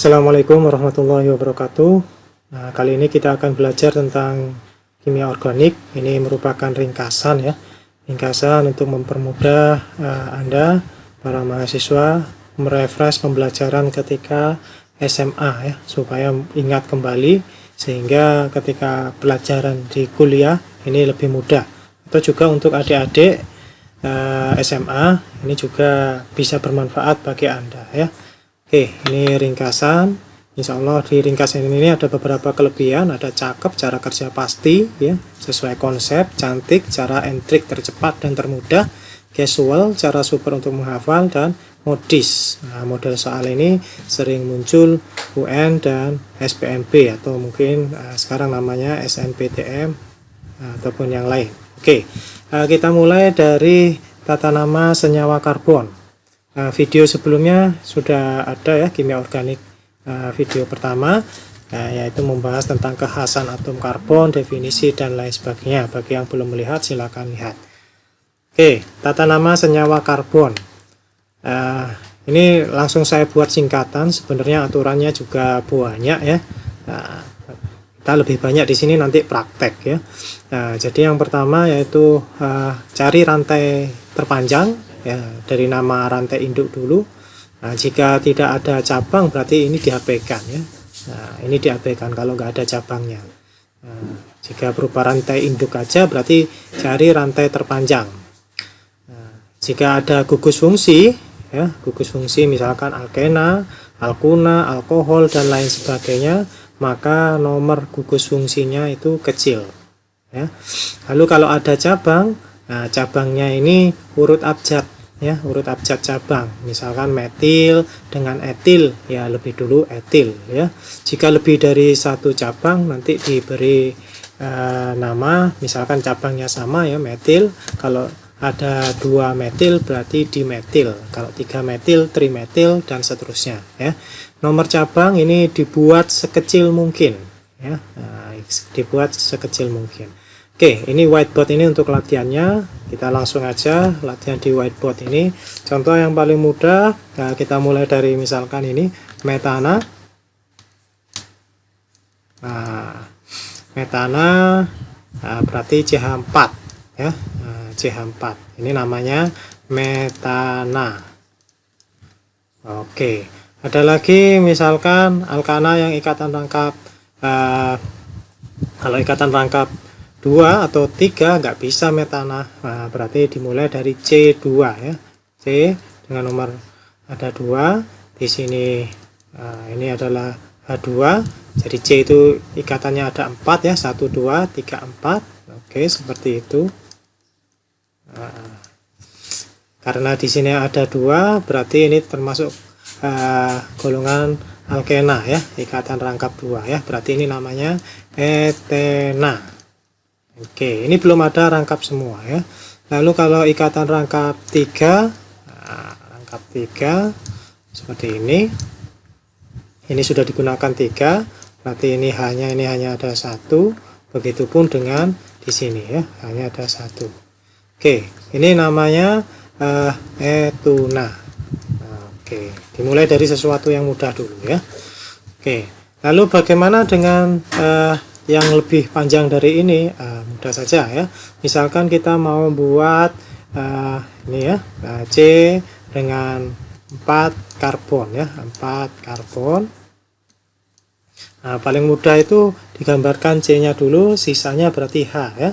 Assalamualaikum warahmatullahi wabarakatuh. Nah, kali ini kita akan belajar tentang kimia organik. Ini merupakan ringkasan ya, ringkasan untuk mempermudah Anda para mahasiswa merefresh pembelajaran ketika SMA ya, supaya ingat kembali sehingga ketika pelajaran di kuliah ini lebih mudah. Atau juga untuk adik-adik SMA ini juga bisa bermanfaat bagi Anda ya. Oke, ini ringkasan. Insya Allah di ringkasan ini ada beberapa kelebihan, ada cakep, cara kerja pasti, ya, sesuai konsep, cantik, cara and trick tercepat dan termudah, casual, cara super untuk menghafal, dan modis. Nah, model soal ini sering muncul UN dan SPMB atau mungkin sekarang namanya SNPTM ataupun yang lain. Oke, kita mulai dari tata nama senyawa karbon. Video sebelumnya sudah ada ya, kimia organik video pertama, yaitu membahas tentang kekhasan atom karbon, definisi dan lain sebagainya. Bagi yang belum melihat silakan lihat. Oke, tata nama senyawa karbon. Ini langsung saya buat singkatan, sebenarnya aturannya juga banyak ya. Kita lebih banyak di sini nanti praktek ya. Jadi yang pertama yaitu cari rantai terpanjang ya, dari nama rantai induk dulu. Nah, jika tidak ada cabang berarti ini diabaikan ya. Nah, ini diabaikan kalau nggak ada cabangnya. Jika berupa rantai induk aja berarti cari rantai terpanjang. Jika ada gugus fungsi ya, gugus fungsi misalkan alkena, alkuna, alkohol dan lain sebagainya, maka nomor gugus fungsinya itu kecil ya. Lalu kalau ada cabang, nah, cabangnya ini urut abjad ya, urut abjad cabang. Misalkan metil dengan etil, ya lebih dulu etil ya. Jika lebih dari satu cabang nanti diberi nama, misalkan cabangnya sama ya, metil. Kalau ada 2 metil berarti dimetil. Kalau 3 metil, trimetil dan seterusnya ya. Nomor cabang ini dibuat sekecil mungkin ya. Nah, dibuat sekecil mungkin. Oke, ini whiteboard ini untuk latihannya. Kita langsung aja latihan di whiteboard ini. Contoh yang paling mudah, nah, kita mulai dari misalkan ini metana. Nah, metana berarti CH4 ya. Nah, CH4. Ini namanya metana. Oke, ada lagi misalkan alkana yang ikatan rangkap. Kalau ikatan rangkap 2 atau 3 nggak bisa metana, nah, berarti dimulai dari C2 ya. C dengan nomor ada 2 di sini. Ini adalah H2, jadi C itu ikatannya ada 4 ya, 1 2 3 4. Oke, seperti itu. Karena di sini ada 2 berarti ini termasuk golongan alkena ya, ikatan rangkap 2 ya, berarti ini namanya etena. Oke, ini belum ada rangkap semua ya. Lalu kalau ikatan rangkap 3, nah, rangkap 3 seperti ini sudah digunakan 3, berarti ini hanya ada 1. Begitupun dengan di sini ya, hanya ada 1. Oke, ini namanya etuna. Oke, dimulai dari sesuatu yang mudah dulu ya. Oke, lalu bagaimana dengan yang lebih panjang dari ini? Mudah saja ya. Misalkan kita mau buat ini ya, C dengan 4 karbon ya, 4 karbon. Nah, paling mudah itu digambarkan C-nya dulu, sisanya berarti H ya.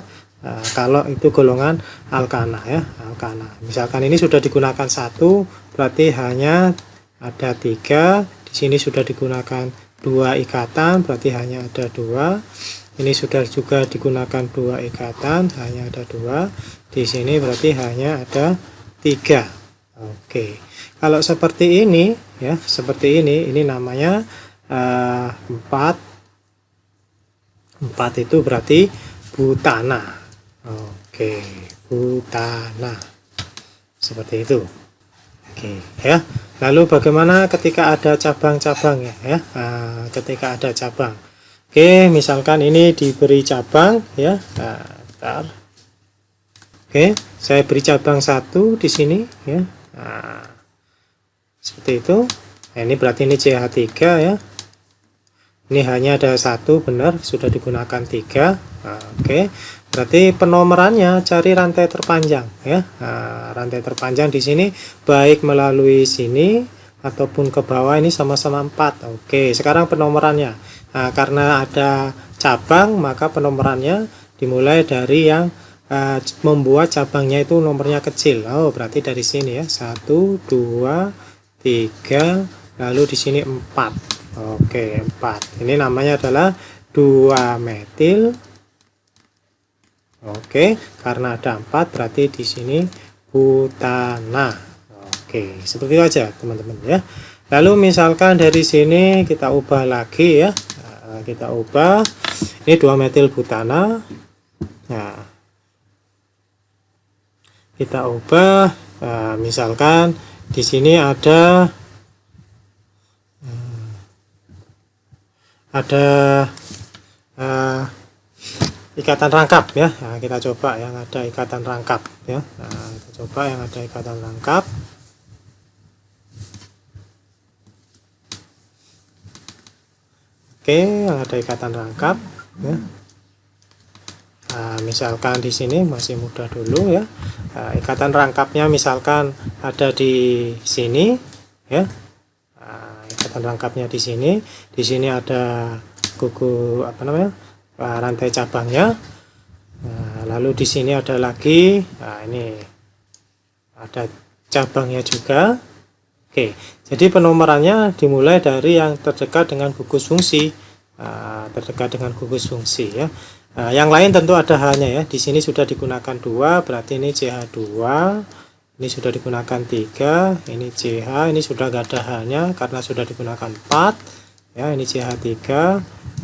Kalau itu golongan alkana ya, alkana. Misalkan ini sudah digunakan 1, berarti hanya ada 3. Di sini sudah digunakan 2 ikatan, berarti hanya ada 2. Ini sudah juga digunakan 2 ikatan, hanya ada 2. Di sini berarti hanya ada 3. Oke, kalau seperti ini ya, seperti ini namanya 4. 4 itu berarti butana. Oke, butana seperti itu. Oke ya. Lalu bagaimana ketika ada cabang-cabangnya ya? Ketika ada cabang. Oke, misalkan ini diberi cabang ya. Bentar. Oke, saya beri cabang 1 di sini ya. Seperti itu. Nah, ini berarti ini CH3 ya. Ini hanya ada satu, benar, sudah digunakan 3. Nah, oke. Berarti penomorannya cari rantai terpanjang ya. Nah, rantai terpanjang di sini baik melalui sini ataupun ke bawah ini sama-sama 4. Oke, sekarang penomorannya. Nah, karena ada cabang, maka penomorannya dimulai dari yang membuat cabangnya itu nomornya kecil. Oh, berarti dari sini ya. 1, 2, 3, lalu di sini 4. Oke, 4. Ini namanya adalah 2 metil. Oke, karena ada 4 berarti di sini butana. Oke, seperti itu aja teman-teman ya. Lalu misalkan dari sini kita ubah lagi ya. Nah, kita ubah. Ini 2 metil butana. Nah, kita ubah. Nah, misalkan di sini ada ikatan rangkap ya. Nah, kita coba yang ada ikatan rangkap ya. Nah, kita coba yang ada ikatan rangkap. Oke, yang ada ikatan rangkap ya. Nah, misalkan di sini masih mudah dulu ya. Nah, ikatan rangkapnya misalkan ada di sini ya. Ikatan rangkapnya di sini. Di sini ada gugu rantai cabangnya. Nah, lalu di sini ada lagi. Nah, ini ada cabangnya juga. Oke, jadi penomorannya dimulai dari yang terdekat dengan gugus fungsi. Nah, terdekat dengan gugus fungsi ya. Nah, yang lain tentu ada halnya ya. Di sini sudah digunakan 2, berarti ini CH2. Ini sudah digunakan 3, ini CH, ini sudah gak ada halnya karena sudah digunakan 4. Ya, ini CH3.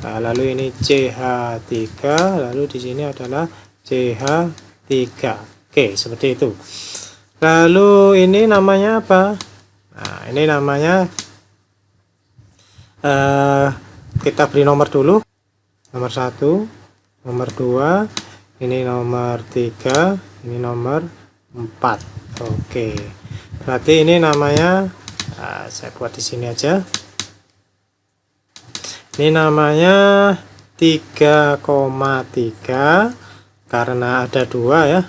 Nah, lalu ini CH3, lalu di sini adalah CH3. Oke, seperti itu. Lalu ini namanya apa? Nah, ini namanya kita beri nomor dulu. Nomor 1, nomor 2, ini nomor 3, ini nomor 4. Oke, berarti ini namanya saya buat di sini aja. Ini namanya 3,3 karena ada 2 ya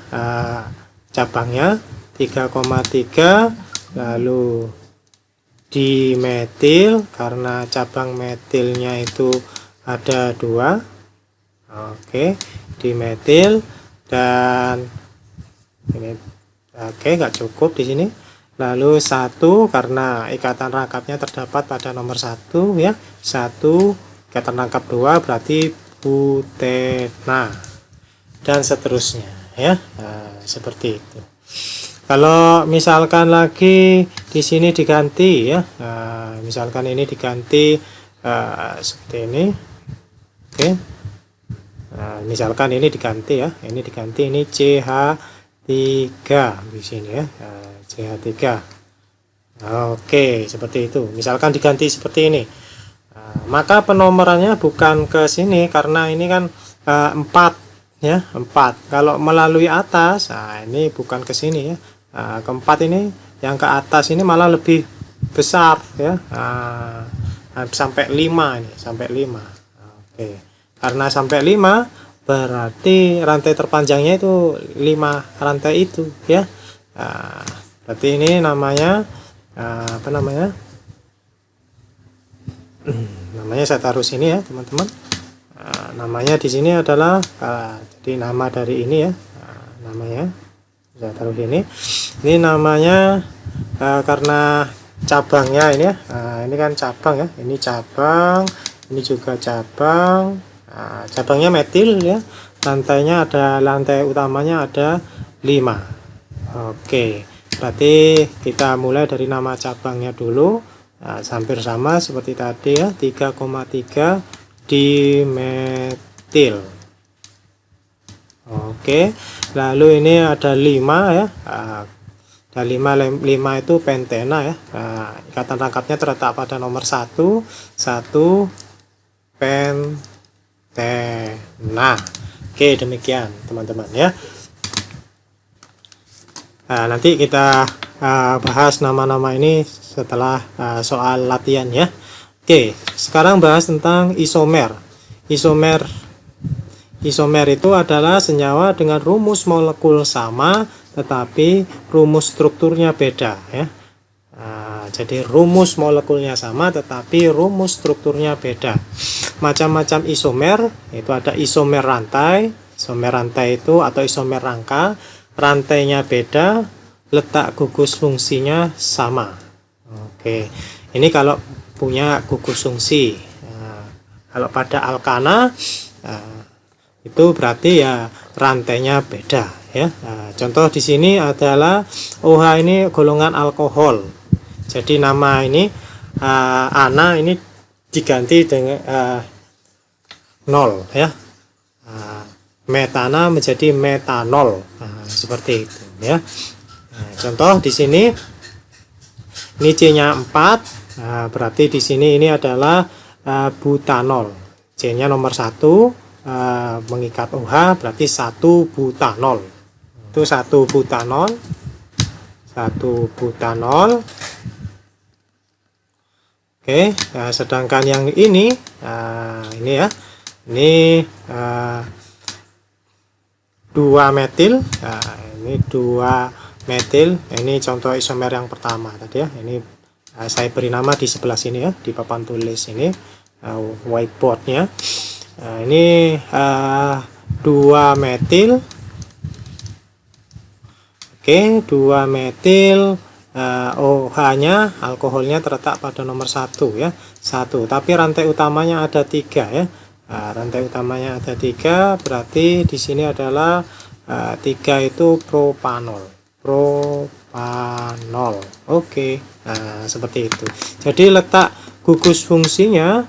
cabangnya 3,3. Lalu dimetil karena cabang metilnya itu ada 2. Oke, dimetil. Dan ini oke, nggak cukup di sini. Lalu 1 karena ikatan rangkapnya terdapat pada nomor 1 ya. 1 ikatan rangkap 2 berarti butena dan seterusnya ya. Nah, seperti itu. Kalau misalkan lagi di sini diganti ya. Nah, misalkan ini diganti seperti ini. Oke. Nah, misalkan ini diganti ya. Ini diganti, ini CH3 di sini ya. CH3. Oke, seperti itu. Misalkan diganti seperti ini. Maka penomorannya bukan ke sini karena ini kan 4 ya, 4. Kalau melalui atas, nah ini bukan ke sini ya. Keempat ini yang ke atas ini malah lebih besar ya. Sampai 5 ini, sampai 5. Oke. Karena sampai 5 berarti rantai terpanjangnya itu 5 rantai itu ya. Berarti ini namanya apa namanya? Namanya saya taruh sini ya teman-teman. Namanya di sini adalah jadi nama dari ini ya. Namanya saya taruh sini. Ini namanya karena cabangnya ini ya. Ini kan cabang ya. Ini cabang, ini juga cabang. Cabangnya metil ya. Lantainya ada, lantai utamanya ada 5. Oke, berarti kita mulai dari nama cabangnya dulu. Hampir sama seperti tadi ya, 3,3 dimetil. Oke, lalu ini ada 5 ya. Ada 5 itu pentena ya. Ikatan rangkapnya terletak pada nomor 1 pentena. Oke, demikian teman-teman ya. Nanti kita bahas nama-nama ini setelah soal latihan ya. Oke, sekarang bahas tentang isomer. Isomer itu adalah senyawa dengan rumus molekul sama tetapi rumus strukturnya beda ya. Jadi rumus molekulnya sama tetapi rumus strukturnya beda. Macam-macam isomer itu ada isomer rantai. Isomer rantai itu atau isomer rangka, rantainya beda, letak gugus fungsinya sama. Oke, ini kalau punya gugus fungsi. Kalau pada alkana itu berarti ya rantainya beda ya. Contoh di sini adalah OH ini golongan alkohol. Jadi nama ini ana ini diganti dengan 0 ya. Metana menjadi metanol. Seperti itu ya. Contoh di sini ini C-nya 4. Berarti di sini ini adalah butanol. C-nya nomor 1 mengikat OH berarti 1 butanol. Itu 1 butanol. 1 butanol. Oke, sedangkan yang ini ya. Ini 2 metil. Ini 2 metil. Ini contoh isomer yang pertama tadi ya. Ini saya beri nama di sebelah sini ya, di papan tulis ini whiteboardnya. Ini 2 metil. Oke, 2 metil. OH-nya, alkoholnya terletak pada nomor 1 ya, 1. Tapi rantai utamanya ada 3 ya. Rantai utamanya ada 3, berarti di sini adalah 3 itu propanol. Oke, seperti itu. Jadi letak gugus fungsinya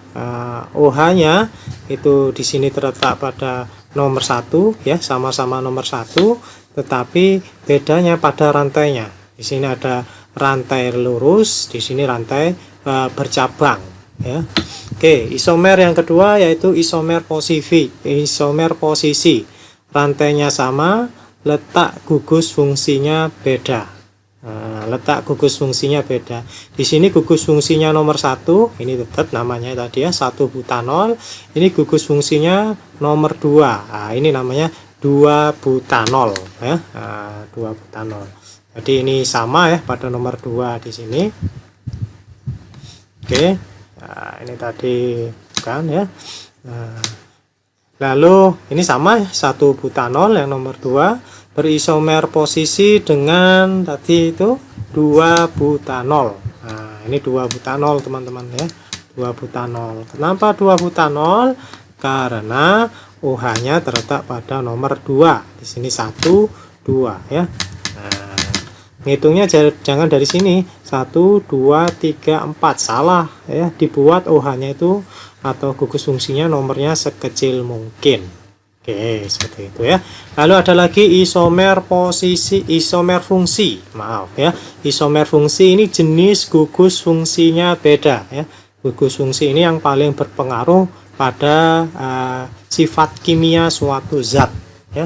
OH-nya itu di sini terletak pada nomor 1 ya, sama-sama nomor 1, tetapi bedanya pada rantainya. Di sini ada rantai lurus, di sini rantai bercabang ya. Oke, isomer yang kedua yaitu isomer posisi. Rantainya sama, letak gugus fungsinya beda. Letak gugus fungsinya beda. Di sini gugus fungsinya nomor 1, ini tetap namanya tadi ya, 1 butanol. Ini gugus fungsinya nomor 2. Ini namanya 2 butanol ya. 2 butanol. Jadi ini sama ya pada nomor 2 di sini. Oke, ini tadi bukan ya. Lalu ini sama ya, 1 butanol yang nomor 2 berisomer posisi dengan tadi itu 2 butanol. Ini 2 butanol teman-teman ya. 2 butanol. Kenapa 2 butanol? Karena OH-nya terletak pada nomor 2. Di sini 1, 2 ya. Ngitungnya jangan dari sini 1, 2, 3, 4 salah ya, dibuat OH-nya itu atau gugus fungsinya nomornya sekecil mungkin. Oke, seperti itu ya. Lalu ada lagi isomer fungsi. Maaf ya. Isomer fungsi ini jenis gugus fungsinya beda ya. Gugus fungsi ini yang paling berpengaruh pada sifat kimia suatu zat. Ya.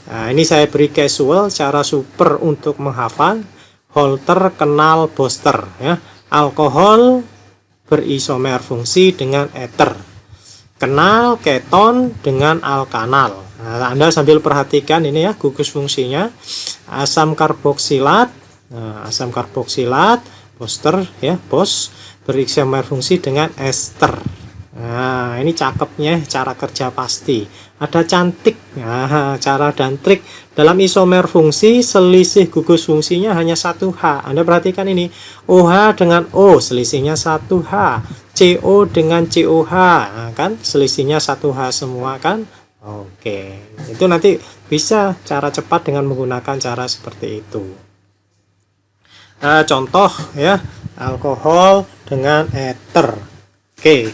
Ini saya beri casual cara super untuk menghafal. Holter kenal Boster ya. Alkohol berisomer fungsi dengan ether. Kenal keton dengan alkanal. Anda sambil perhatikan ini ya gugus fungsinya. Asam karboksilat, Boster ya, Bos berisomer fungsi dengan ester. Ini cakepnya cara kerja pasti. Ada cantik. Cara dan trik dalam isomer fungsi selisih gugus fungsinya hanya 1H. Anda perhatikan ini. OH dengan O selisihnya 1H. CO dengan COH. Kan selisihnya 1H semua kan? Oke. Itu nanti bisa cara cepat dengan menggunakan cara seperti itu. Contoh ya, alkohol dengan ether. Oke.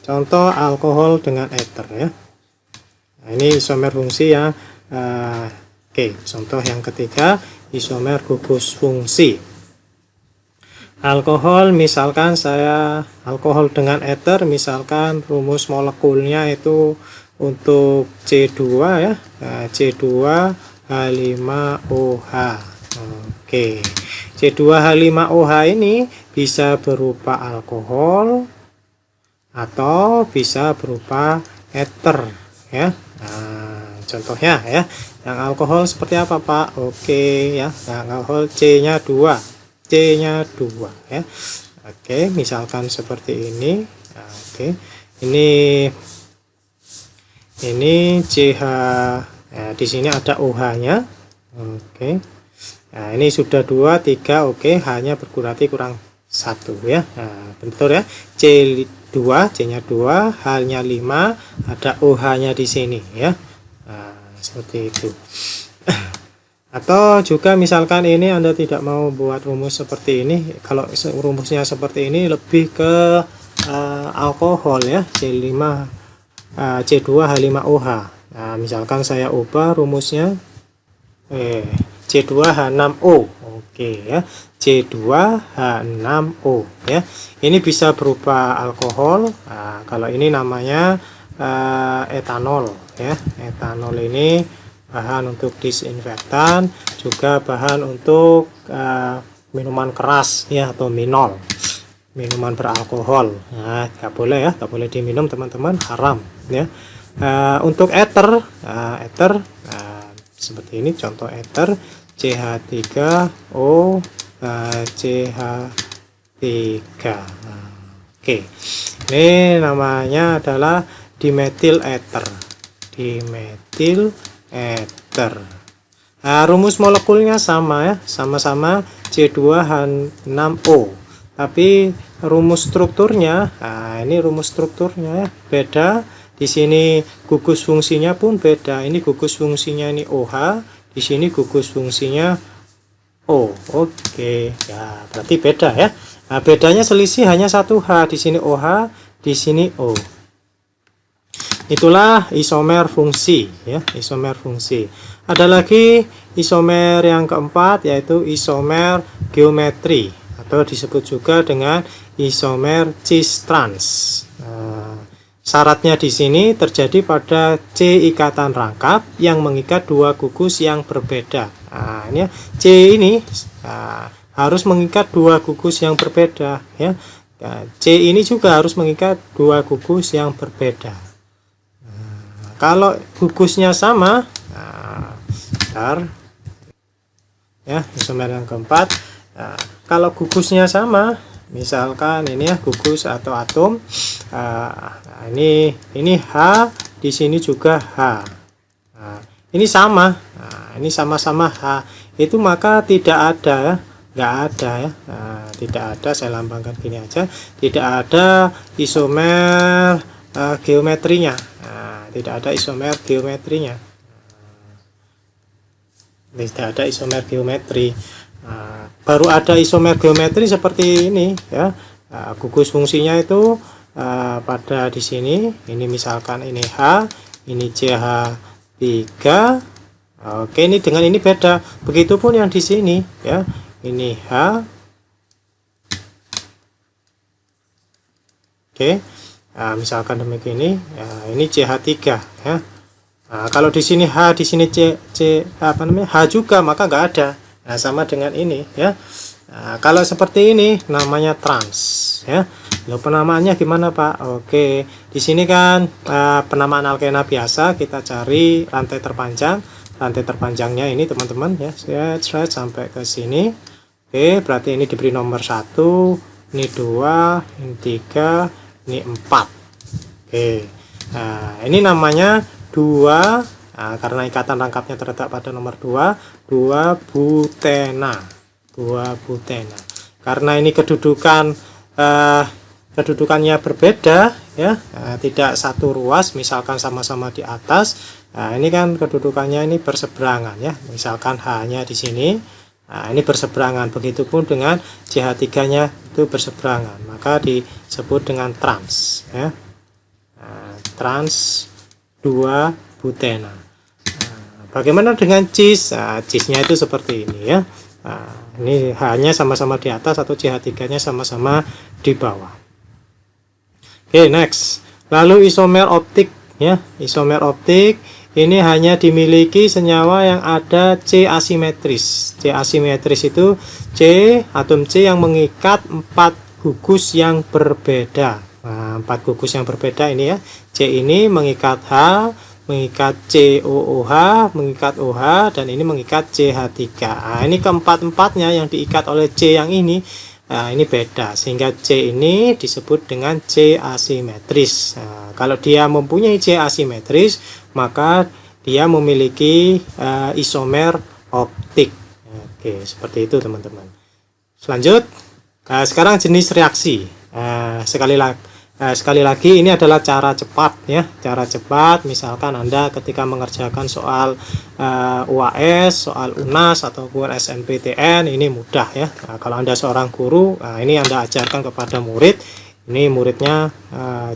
Contoh alkohol dengan ether ya. Ini isomer fungsi ya. Oke, contoh yang ketiga isomer gugus fungsi. Alkohol misalkan alkohol dengan ether, misalkan rumus molekulnya itu untuk C2 ya. C2H5OH. Oke. C2H5OH ini bisa berupa alkohol atau bisa berupa ether ya. Nah, contohnya ya, yang alkohol seperti apa Pak? Oke ya, yang alkohol C-nya 2 ya. Oke, misalkan seperti ini. Nah, oke, ini CH ya, di sini ada OH-nya. Oke, nah ini sudah 2 3. Oke, H-nya berarti kurang 1 ya. Nah, bentur ya, C nya 2, H-nya 5, ada OH-nya di sini ya. Nah, seperti itu. Atau juga misalkan ini Anda tidak mau buat rumus seperti ini, kalau rumusnya seperti ini lebih ke alkohol ya, C2H5OH. Nah, misalkan saya ubah rumusnya C2H6O. Oke ya, C2H6O ya. Ini bisa berupa alkohol. Nah, kalau ini namanya etanol ya. Etanol ini bahan untuk disinfektan, juga bahan untuk minuman keras ya, atau minuman beralkohol. Nah, nggak boleh ya, nggak boleh diminum teman-teman, haram ya. Untuk ether, seperti ini contoh ether, CH3O, CH3. Oke, ini namanya adalah dimetil ether. Nah, rumus molekulnya sama ya, sama-sama C2H6O, tapi rumus strukturnya, nah ini rumus strukturnya ya, beda. Di sini gugus fungsinya pun beda. Ini gugus fungsinya ini OH, di sini gugus fungsinya O. Oke ya, berarti beda ya. Nah, bedanya selisih hanya 1 H, di sini OH, di sini O. Itulah isomer fungsi ya, isomer fungsi. Ada lagi isomer yang keempat, yaitu isomer geometri atau disebut juga dengan isomer cis trans. Syaratnya di sini terjadi pada C ikatan rangkap yang mengikat 2 gugus yang berbeda. Nah, ini ya, C ini harus mengikat 2 gugus yang berbeda ya. C ini juga harus mengikat 2 gugus yang berbeda. Kalau gugusnya sama, bentar ya, isomer yang keempat. Nah, kalau gugusnya sama, misalkan ini ya, gugus atau atom. Nah, ini H, di sini juga H. Nah, ini sama. Nah, ini sama-sama H. Itu maka tidak ada ya, nggak ada ya. Nah, tidak ada, saya lambangkan gini aja. Tidak ada isomer geometrinya. Nah, tidak ada isomer geometrinya. Tidak ada isomer geometri. Nah, baru ada isomer geometri seperti ini ya. Nah, gugus fungsinya itu pada di sini. Ini misalkan ini H, ini CH3. Oke, ini dengan ini beda. Begitupun yang di sini ya. Ini H. Oke. Nah, misalkan demikian ini, ya, ini CH3 ya. Nah, kalau di sini H, di sini H juga, maka nggak ada. Nah, sama dengan ini ya. Nah, kalau seperti ini namanya trans ya. Loh, penamaannya gimana Pak? Oke, di sini kan penamaan alkena biasa, kita cari rantai terpanjang. Rantai terpanjangnya ini teman-teman ya, saya sampai ke sini. Oke, berarti ini diberi nomor 1, ini 2, ini 3, ini 4. Oke, nah ini namanya 2. Nah, karena ikatan rangkapnya terletak pada nomor 2 butena. Karena ini kedudukannya berbeda ya, tidak satu ruas, misalkan sama-sama di atas. Nah, ini kan kedudukannya ini berseberangan ya, misalkan H-nya di sini. Nah, ini berseberangan, begitupun dengan CH3-nya itu berseberangan, maka disebut dengan trans ya. Nah, trans 2 butena. Nah, bagaimana dengan cis? Nah, cisnya itu seperti ini ya. Nah, ini H-nya sama-sama di atas atau CH3-nya sama-sama di bawah. Oke, next. Lalu isomer optik ya. Isomer optik ini hanya dimiliki senyawa yang ada C asimetris. C asimetris itu atom C yang mengikat 4 gugus yang berbeda. Nah, 4 gugus yang berbeda ini ya. C ini mengikat H, mengikat COOH, mengikat OH, dan ini mengikat CH3. Nah, ini keempat-empatnya yang diikat oleh C yang ini. Nah, ini beda, sehingga C ini disebut dengan C asimetris. Nah, kalau dia mempunyai C asimetris, maka dia memiliki isomer optik. Oke, seperti itu teman-teman. Selanjut, sekarang jenis reaksi. Sekali lagi ini adalah cara cepat ya, cara cepat. Misalkan Anda ketika mengerjakan soal UAS, soal UNAS ataupun SNPTN, ini mudah ya. Nah, kalau Anda seorang guru, ini Anda ajarkan kepada murid, ini muridnya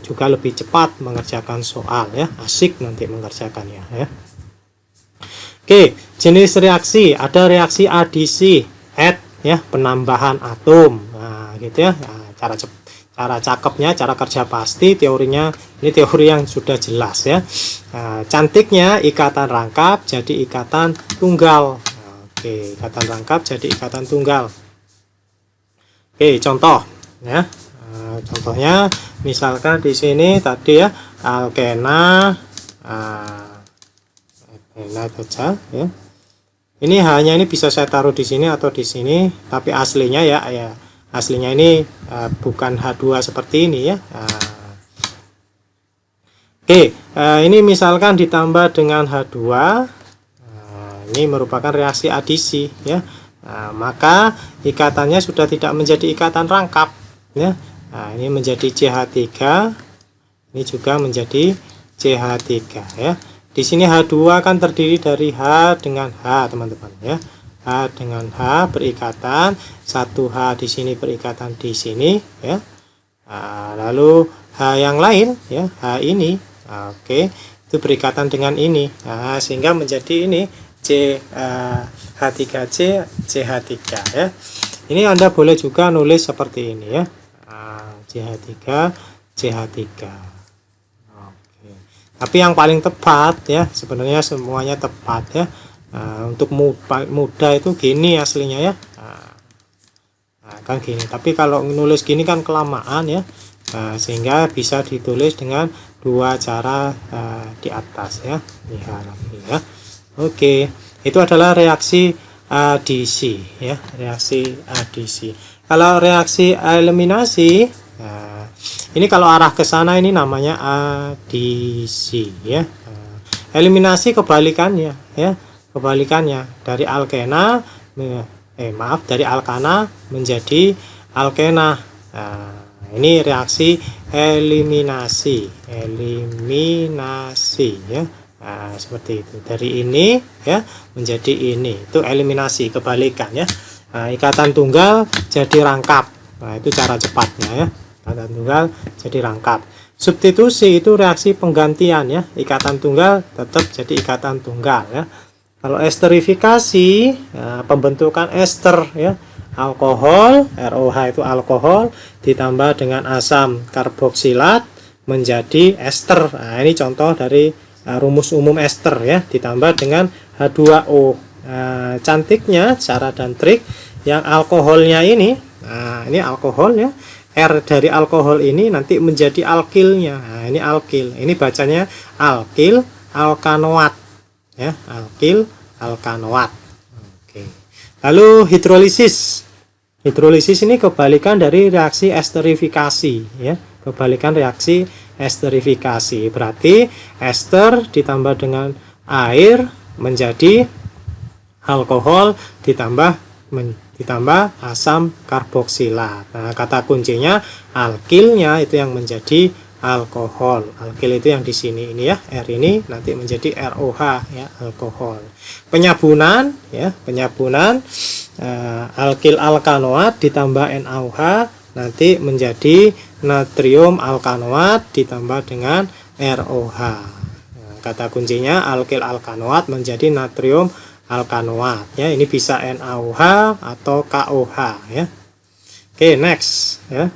juga lebih cepat mengerjakan soal ya, asik nanti mengerjakannya ya. Oke, jenis reaksi, ada reaksi adisi, add ya, penambahan atom. Nah, gitu ya. Nah, cara cakepnya, cara kerja pasti, teorinya ini teori yang sudah jelas ya. Nah, cantiknya ikatan rangkap jadi ikatan tunggal. Oke, ikatan rangkap jadi ikatan tunggal. Oke, contoh ya. Contohnya misalkan di sini tadi ya, alkena, saja ya. Ini hanya ini bisa saya taruh di sini atau di sini, tapi aslinya ya aslinya ini bukan H2 seperti ini ya. Oke, ini misalkan ditambah dengan H2, ini merupakan reaksi adisi ya. Maka ikatannya sudah tidak menjadi ikatan rangkap ya. Ini menjadi CH3, ini juga menjadi CH3 ya. Di sini H2 kan terdiri dari H dengan H teman-teman ya. H dengan H berikatan, 1H di sini berikatan di sini ya. Lalu H yang lain ya, H ini, oke, itu berikatan dengan ini. Sehingga menjadi ini H3C CH3 ya. Ini Anda boleh juga nulis seperti ini ya, CH3 CH3. Oke. Tapi yang paling tepat ya, sebenarnya semuanya tepat ya. Untuk mudah itu gini aslinya ya. Kan gini, tapi kalau nulis gini kan kelamaan ya. Sehingga bisa ditulis dengan dua cara di atas ya. Lihat lagi ya. Oke, itu adalah reaksi adisi ya, reaksi adisi. Kalau reaksi eliminasi, ini kalau arah ke sana ini namanya adisi ya. Eliminasi kebalikannya ya. Kebalikannya dari alkena dari alkana menjadi alkena. Ini reaksi eliminasi ya. Seperti itu, dari ini ya menjadi ini, itu eliminasi, kebalikan ya. Ikatan tunggal jadi rangkap. Itu cara cepatnya ya, ikatan tunggal jadi rangkap. Substitusi itu reaksi penggantian ya, ikatan tunggal tetap jadi ikatan tunggal ya. Kalau esterifikasi, pembentukan ester ya, alkohol, ROH itu alkohol ditambah dengan asam karboksilat menjadi ester. Ini contoh dari rumus umum ester ya, ditambah dengan H2O. Cantiknya cara dan trik yang alkoholnya ini, ini alkohol ya, R dari alkohol ini nanti menjadi alkilnya. Ini alkil, ini bacanya alkil alkanoat ya, alkil alkanoat. Oke. Lalu hidrolisis. Hidrolisis ini kebalikan dari reaksi esterifikasi ya, kebalikan reaksi esterifikasi. Berarti ester ditambah dengan air menjadi alkohol ditambah asam karboksilat. Nah, kata kuncinya alkilnya itu yang menjadi alkohol. Alkil itu yang di sini ini ya, R ini nanti menjadi ROH ya, alkohol. Penyabunan ya, penyabunan alkil alkanoat ditambah NaOH nanti menjadi natrium alkanoat ditambah dengan ROH. Kata kuncinya alkil alkanoat menjadi natrium alkanoat ya, ini bisa NaOH atau KOH ya. Oke, next ya.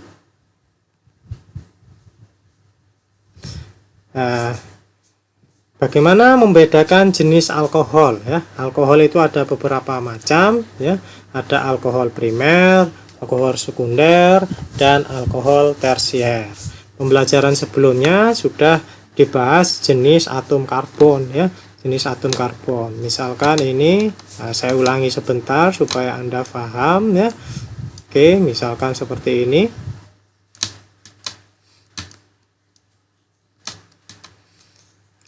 Bagaimana membedakan jenis alkohol ya? Alkohol itu ada beberapa macam ya. Ada alkohol primer, alkohol sekunder, dan alkohol tersier. Pembelajaran sebelumnya sudah dibahas jenis atom karbon ya, jenis atom karbon. Misalkan ini, saya ulangi sebentar supaya Anda paham ya. Oke, misalkan seperti ini.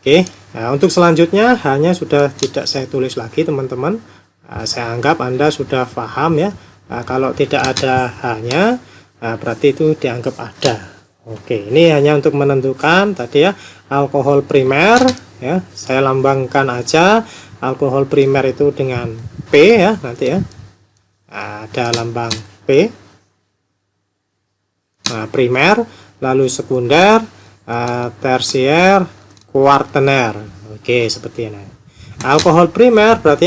Oke, nah untuk selanjutnya hanya sudah tidak saya tulis lagi teman-teman. Saya anggap Anda sudah paham ya. Kalau tidak ada hanya, berarti itu dianggap ada. Oke, ini hanya untuk menentukan tadi ya, alkohol primer ya. Saya lambangkan aja alkohol primer itu dengan P ya nanti ya. Ada lambang P. Primer, lalu sekunder, tersier, kuartener. Oke, seperti ini. Alkohol primer berarti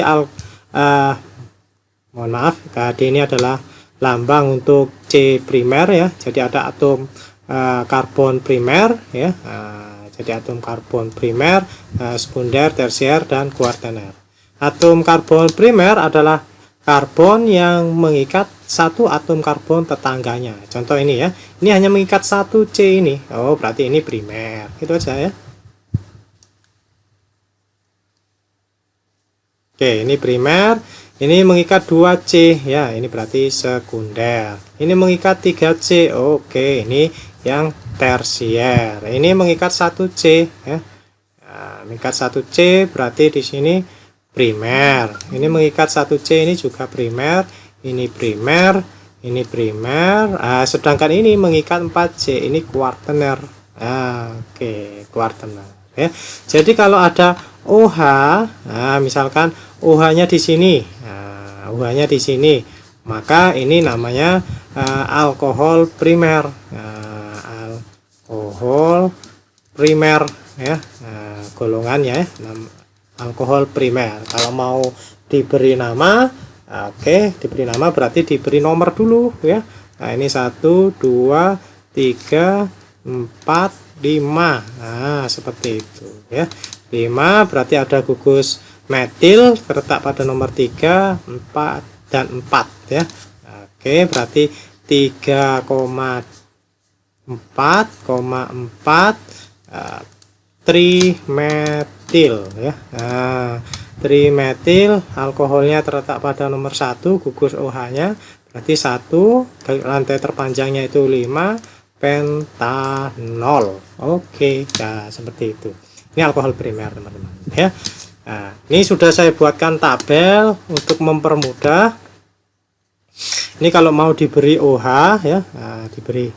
mohon maaf, tadi ini adalah lambang untuk C primer ya. Jadi ada atom karbon primer ya. Jadi atom karbon primer, sekunder, tersier, dan kuartener. Atom karbon primer adalah karbon yang mengikat satu atom karbon tetangganya. Contoh ini ya. Ini hanya mengikat satu C ini. Oh, berarti ini primer. Itu aja ya. Oke, ini primer, ini mengikat 2C ya, ini berarti sekunder. Ini mengikat 3C. Oke, ini yang tersier. Ini mengikat 1C ya. Nah, mengikat 1C berarti di sini primer. Ini mengikat 1C, ini juga primer, ini primer, ini primer. Sedangkan ini mengikat 4C, ini kuartener. Oke, kuartener ya. Jadi kalau ada OH, misalkan OH-nya di sini, OH-nya di sini, maka ini namanya alkohol primer, alkohol primer ya, golongannya alkohol primer. Kalau mau diberi nama, oke, diberi nama berarti diberi nomor dulu ya. Nah, ini 1, 2, 3, 4, 5. Nah, seperti itu ya. 5 berarti ada gugus metil terletak pada nomor 3, 4, dan 4 ya. Oke, berarti 3,4,4 trimetil ya. Trimetil, alkoholnya terletak pada nomor 1, gugus OH-nya berarti 1, lantai terpanjangnya itu 5, pentanol. Oke, ya seperti itu. Ini alkohol primer teman-teman ya. Nah, ini sudah saya buatkan tabel untuk mempermudah. Ini kalau mau diberi OH ya, diberi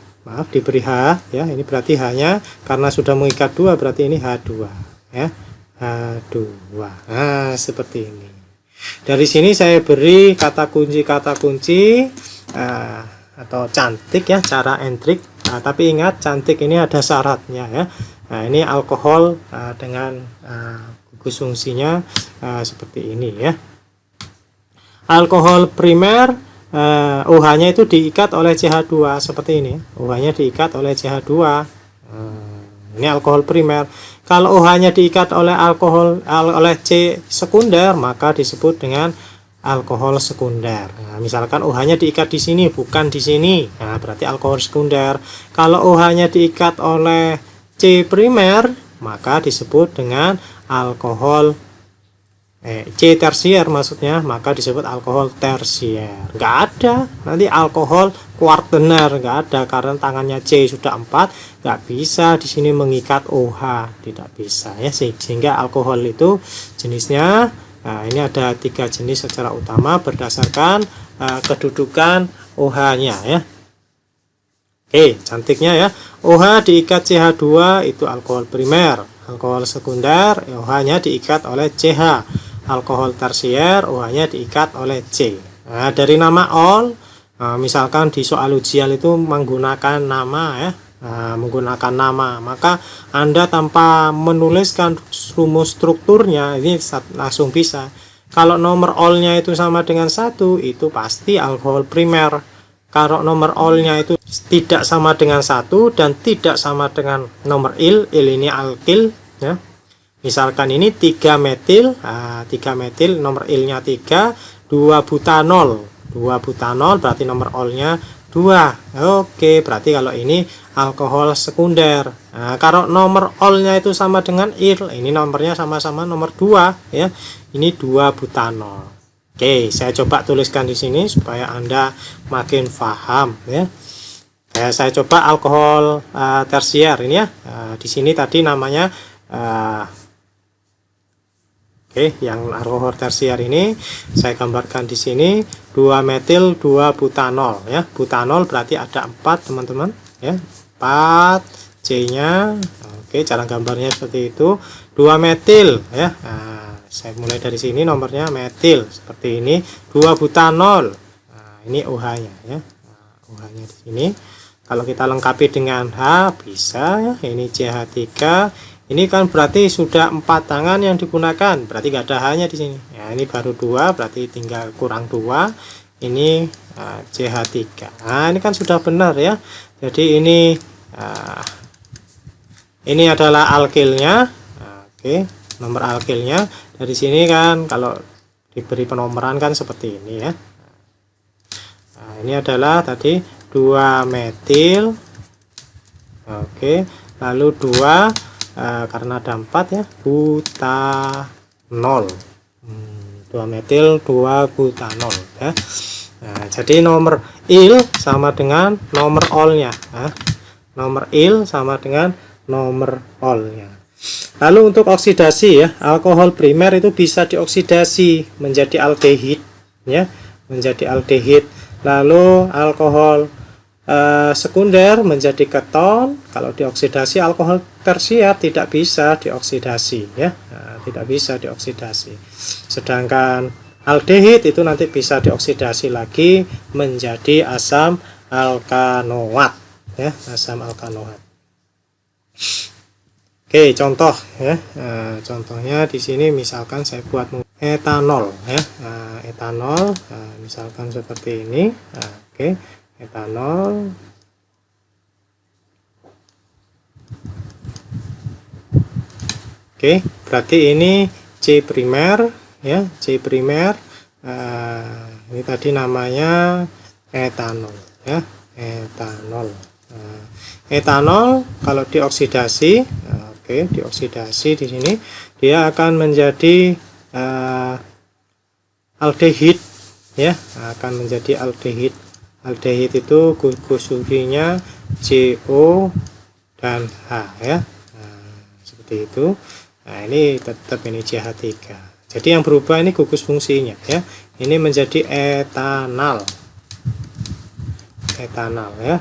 H ya, ini berarti H-nya karena sudah mengikat 2 berarti ini H2 ya. H2. Nah, seperti ini. Dari sini saya beri kata kunci atau cantik ya, cara entrik. Tapi ingat, cantik ini ada syaratnya ya. Nah, ini alkohol dengan gugus fungsinya seperti ini ya. Alkohol primer, OH-nya itu diikat oleh CH2 seperti ini. OH-nya diikat oleh CH2. Ini alkohol primer. Kalau OH-nya diikat oleh oleh C sekunder, maka disebut dengan alkohol sekunder. Nah, misalkan OH-nya diikat di sini, bukan di sini. Nah, berarti alkohol sekunder. Kalau OH-nya diikat oleh C primer, maka disebut dengan alkohol C tersier maksudnya, maka disebut alkohol tersier. Nggak ada nanti alkohol kuartener, nggak ada karena tangannya C sudah 4, nggak bisa di sini mengikat OH, tidak bisa ya. Sehingga alkohol itu jenisnya, nah ini ada 3 jenis secara utama berdasarkan kedudukan OH-nya ya. Oke, cantiknya ya. OH diikat CH2 itu alkohol primer. Alkohol sekunder, OH-nya diikat oleh CH. Alkohol tersier, OH-nya diikat oleh C. Nah, dari nama ol, misalkan di soal ujian itu menggunakan nama ya. Menggunakan nama, maka Anda tanpa menuliskan rumus strukturnya ini langsung bisa. Kalau nomor olnya itu sama dengan 1, itu pasti alkohol primer. Kalau nomor olnya itu tidak sama dengan 1 dan tidak sama dengan nomor il ini alkil ya. Misalkan ini 3 metil, 3 metil nomor ilnya 3, 2 butanol. 2 butanol berarti nomor olnya 2. Oke, berarti kalau ini alkohol sekunder. Nah, kalau nomor olnya itu sama dengan il, ini nomornya sama-sama nomor 2 ya. Ini 2 butanol. Oke, saya coba tuliskan di sini supaya Anda makin paham ya. Saya coba alkohol tersier ini ya. Di sini tadi namanya oke, yang alkohol tersier ini saya gambarkan di sini 2 metil 2 butanol ya. Butanol berarti ada 4 teman-teman ya. 4 C-nya. Oke, cara gambarnya seperti itu. 2 metil ya. Nah, saya mulai dari sini nomornya metil seperti ini. 2 butanol. Nah, ini OH-nya ya. Nah, OH-nya di sini. Kalau kita lengkapi dengan H bisa ya. Ini CH3. Ini kan berarti sudah 4 tangan yang digunakan, berarti nggak ada H-nya di sini. Ya, ini baru 2, berarti tinggal kurang 2. Ini CH3. Nah, ini kan sudah benar ya. Jadi ini adalah alkilnya. Oke, nomor alkilnya dari sini kan kalau diberi penomoran kan seperti ini ya. Nah, ini adalah tadi 2 metil. Oke, lalu 2 karena ada 4 ya, butanol. 2 metil 2 butanol ya. Nah, jadi nomor il sama dengan nomor olnya. Nah, nomor il sama dengan nomor olnya. Lalu untuk oksidasi ya, alkohol primer itu bisa dioksidasi menjadi aldehid ya, menjadi aldehid. Lalu alkohol sekunder menjadi keton. Kalau dioksidasi alkohol tersier tidak bisa dioksidasi ya. Nah, tidak bisa dioksidasi. Sedangkan aldehid itu nanti bisa dioksidasi lagi menjadi asam alkanoat ya, asam alkanoat. Oke, contoh ya. Nah, contohnya di sini misalkan saya buat etanol ya. Nah, etanol misalkan seperti ini. Nah, oke, etanol. Oke, berarti ini C primer ya, C primer. Ini tadi namanya etanol ya, etanol. Etanol kalau dioksidasi, oke, dioksidasi di sini dia akan menjadi aldehid ya, akan menjadi aldehid. Aldehid itu gugus-guginya CO dan H ya. Nah, seperti itu. Nah, ini tetap ini CH3. Jadi yang berubah ini gugus fungsinya ya. Ini menjadi etanal. Etanal ya.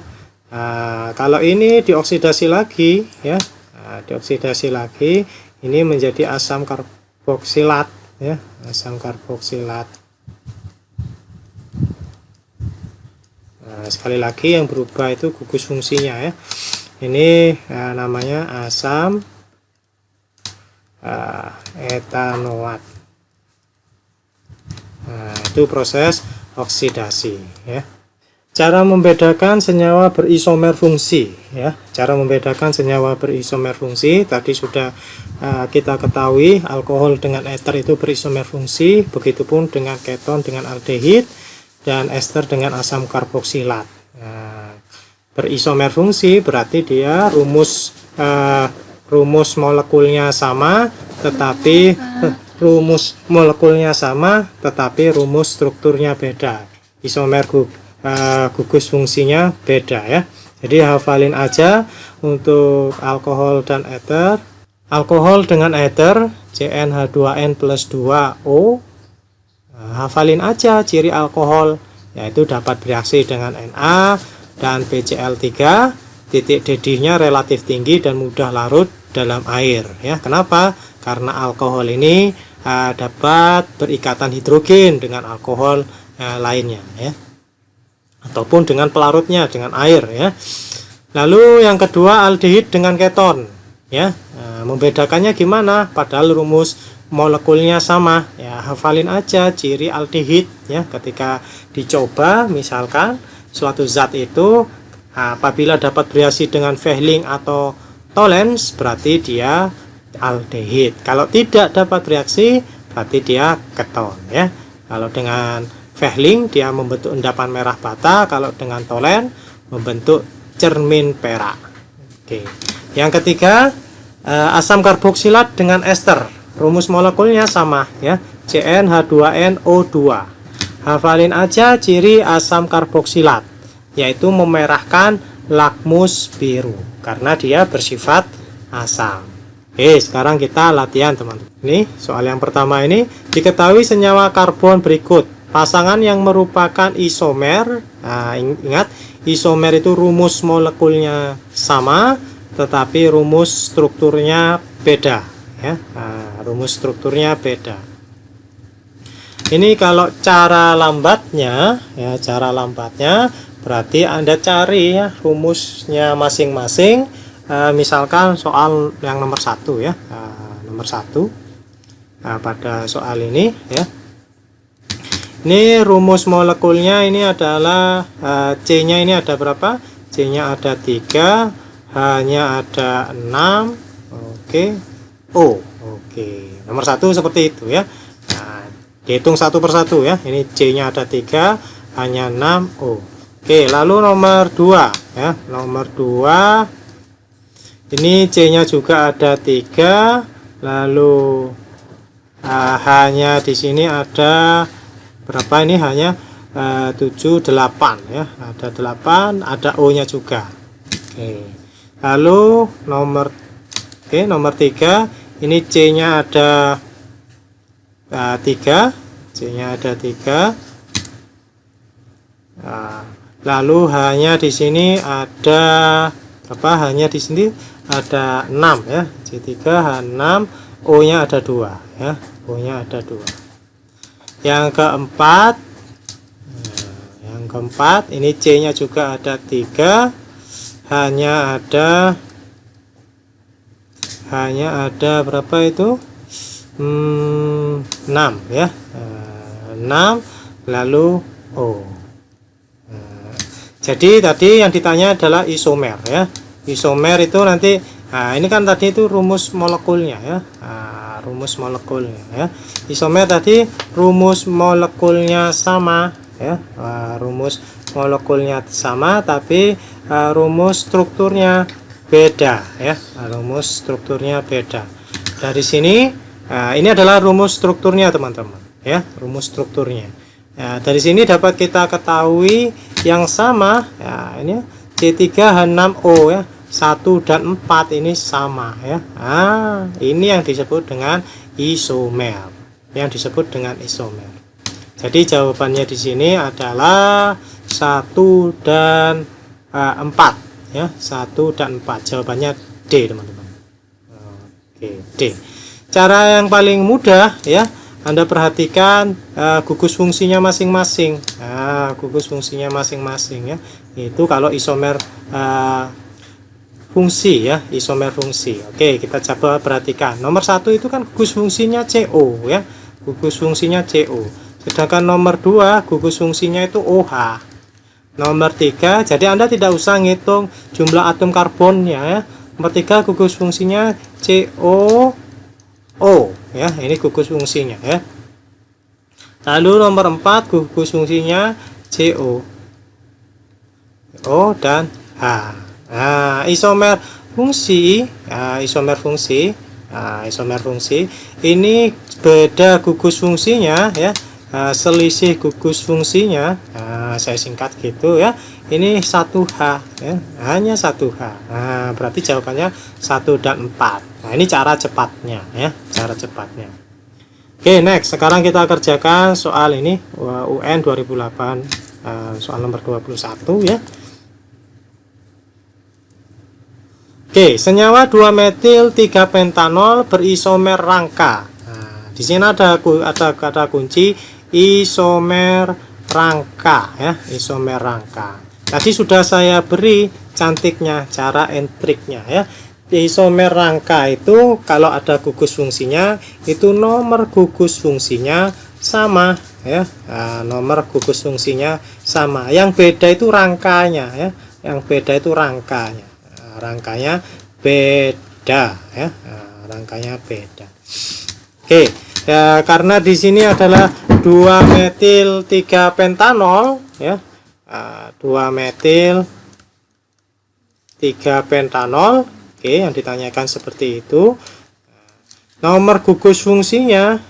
Nah, kalau ini dioksidasi lagi ya. Nah, dioksidasi lagi ini menjadi asam karboksilat ya, asam karboksilat. Nah, sekali lagi yang berubah itu gugus fungsinya ya. Ini namanya asam etanoat. Nah, itu proses oksidasi ya. Cara membedakan senyawa berisomer fungsi ya. Cara membedakan senyawa berisomer fungsi tadi sudah kita ketahui, alkohol dengan eter itu berisomer fungsi, begitupun dengan keton dengan aldehid dan ester dengan asam karboksilat. Nah, berisomer fungsi berarti dia rumus molekulnya sama, tetapi rumus strukturnya beda. Isomer gugus fungsinya beda ya. Jadi hafalin aja untuk alkohol dan eter. Alkohol dengan eter CnH2n plus 2O. Hafalin aja ciri alkohol, yaitu dapat bereaksi dengan Na dan PCl3, titik DD-nya relatif tinggi dan mudah larut dalam air ya. Kenapa? Karena alkohol ini dapat berikatan hidrogen dengan alkohol lainnya ya, ataupun dengan pelarutnya dengan air ya. Lalu yang kedua aldehid dengan keton ya. Membedakannya gimana? Padahal rumus molekulnya sama ya. Hafalin aja ciri aldehid ya. Ketika dicoba misalkan suatu zat itu apabila dapat bereaksi dengan Fehling atau Tollens berarti dia aldehid. Kalau tidak dapat reaksi berarti dia keton ya. Kalau dengan Fehling dia membentuk endapan merah bata, kalau dengan Tholen membentuk cermin perak. Oke. Yang ketiga, asam karboksilat dengan ester. Rumus molekulnya sama ya, CnH2nO2. Hafalin aja ciri asam karboksilat, yaitu memerahkan lakmus biru karena dia bersifat asam. Oke, sekarang kita latihan teman-teman. Ini soal yang pertama ini, diketahui senyawa karbon berikut pasangan yang merupakan isomer. Nah, ingat, isomer itu rumus molekulnya sama tetapi rumus strukturnya beda ya. Nah, rumus strukturnya beda. Ini kalau cara lambatnya ya, cara lambatnya berarti Anda cari ya rumusnya masing-masing. Misalkan soal yang nomor 1 ya, nomor 1 pada soal ini ya. Ini rumus molekulnya ini adalah C-nya ini ada berapa? C-nya ada 3, H-nya ada 6. Oke. O. Oke. Nomor 1 seperti itu ya. Nah, dihitung satu persatu ya. Ini C-nya ada 3, H-nya 6, O. Oke, lalu nomor 2 ya. Nomor 2 ini C-nya juga ada 3, lalu H-nya di sini ada berapa, ini hanya 7, 8 ya, ada 8, ada O nya juga. Oke. Lalu nomor 3 ini C nya ada 3, C nya ada 3, lalu H nya di sini ada berapa, H nya di sini ada 6 ya, C3 H6, O nya ada 2 ya, O nya ada 2. Yang keempat, ini C-nya juga ada 3, H-nya ada berapa itu? 6 ya. 6 lalu O. Jadi tadi yang ditanya adalah isomer ya. Isomer itu nanti, ini kan tadi itu rumus molekulnya ya. Rumus molekulnya ya. Isomer tadi rumus molekulnya sama ya. Rumus molekulnya sama tapi rumus strukturnya beda ya. Rumus strukturnya beda. Dari sini ini adalah rumus strukturnya teman-teman ya, rumus strukturnya. Dari sini dapat kita ketahui yang sama ya, ini C3H6O ya. 1 dan 4 ini sama ya. Ini yang disebut dengan isomer. Yang disebut dengan isomer. Jadi jawabannya di sini adalah 1 dan 4 ya. 1 dan 4. Jawabannya D, teman-teman. Oke, D. Cara yang paling mudah ya, Anda perhatikan gugus fungsinya masing-masing. Gugus fungsinya masing-masing ya. Itu kalau isomer fungsi ya, isomer fungsi. Oke, kita coba perhatikan. Nomor 1 itu kan gugus fungsinya CO ya, gugus fungsinya CO. Sedangkan nomor 2 gugus fungsinya itu OH. Nomor 3, jadi Anda tidak usah ngitung jumlah atom karbonnya ya. Nomor 3 gugus fungsinya COO ya, ini gugus fungsinya ya. Lalu nomor 4 gugus fungsinya CO, O dan H. Isomer fungsi, isomer fungsi ini beda gugus fungsinya ya, selisih gugus fungsinya, saya singkat gitu ya. Ini 1H ya, hanya 1H. Berarti jawabannya 1 dan 4. Ini cara cepatnya ya, cara cepatnya. Oke, next. Sekarang kita kerjakan soal ini UN 2008, soal nomor 21 ya. Oke, senyawa 2-metil 3-pentanol berisomer rangka. Di sini ada kata kunci isomer rangka ya, isomer rangka. Tadi sudah saya beri cantiknya cara and triknya ya. Isomer rangka itu kalau ada gugus fungsinya itu nomor gugus fungsinya sama ya. Nomor gugus fungsinya sama. Yang beda itu rangkanya ya. Yang beda itu rangkanya. Rangkanya beda ya. rangkanya beda. Oke, ya, karena di sini adalah 2 metil 3 pentanol ya. 2 metil 3 pentanol. Oke, yang ditanyakan seperti itu. Nomor gugus fungsinya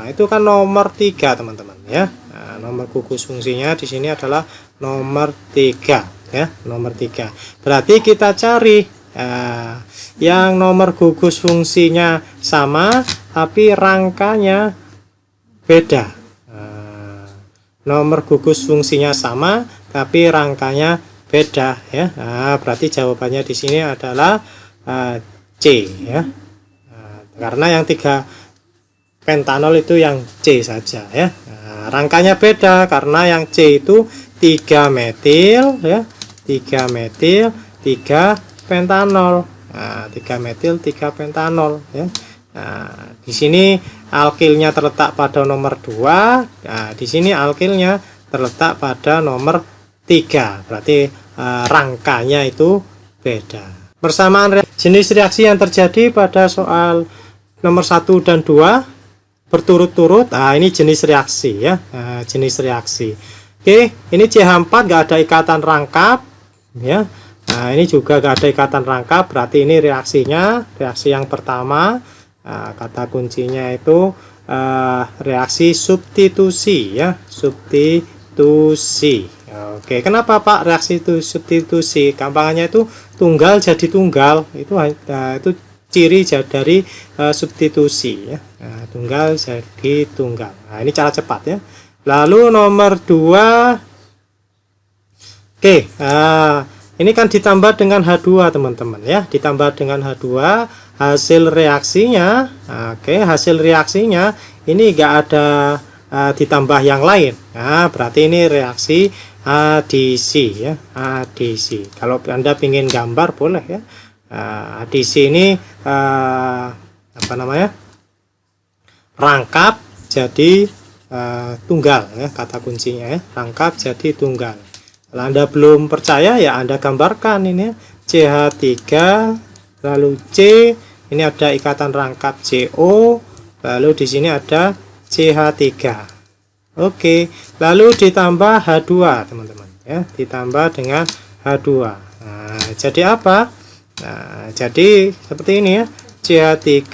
itu kan nomor 3 teman-teman ya. Nomor gugus fungsinya di sini adalah nomor 3 ya, nomor 3. Berarti kita cari yang nomor gugus fungsinya sama tapi rangkanya beda. Nomor gugus fungsinya sama tapi rangkanya beda ya. Berarti jawabannya di sini adalah C ya. Karena yang 3 pentanol itu yang C saja ya. Rangkanya beda karena yang C itu 3 metil ya, 3 metil 3 pentanol. 3 metil 3 pentanol ya. Di sini alkilnya terletak pada nomor 2. Di sini alkilnya terletak pada nomor 3. Berarti rangkanya itu beda. Persamaan jenis reaksi yang terjadi pada soal nomor 1 dan 2 berturut-turut. Ini jenis reaksi ya. Jenis reaksi. Oke, ini CH4 nggak ada ikatan rangkap ya. Ini juga nggak ada ikatan rangkap, berarti ini reaksinya, reaksi yang pertama. Kata kuncinya itu reaksi substitusi ya, substitusi. Oke, kenapa Pak reaksi itu substitusi? Gampangannya itu tunggal jadi tunggal. Itu ciri dari substitusi ya. Tunggal jadi tunggal. Ini cara cepat ya. Lalu nomor 2. Oke, ini kan ditambah dengan H2 teman-teman ya, ditambah dengan H2 hasil reaksinya. Oke, hasil reaksinya ini enggak ada ditambah yang lain. Berarti ini reaksi adisi ya, adisi. Kalau Anda ingin gambar boleh ya. Adisi ini apa namanya? Rangkap jadi tunggal ya, kata kuncinya ya, rangkap jadi tunggal. Kalau Anda belum percaya ya Anda gambarkan ini ya. CH3 lalu C, ini ada ikatan rangkap CO, lalu di sini ada CH3. Oke, lalu ditambah H2 teman-teman ya, ditambah dengan H2. Jadi apa? Jadi seperti ini ya, CH3,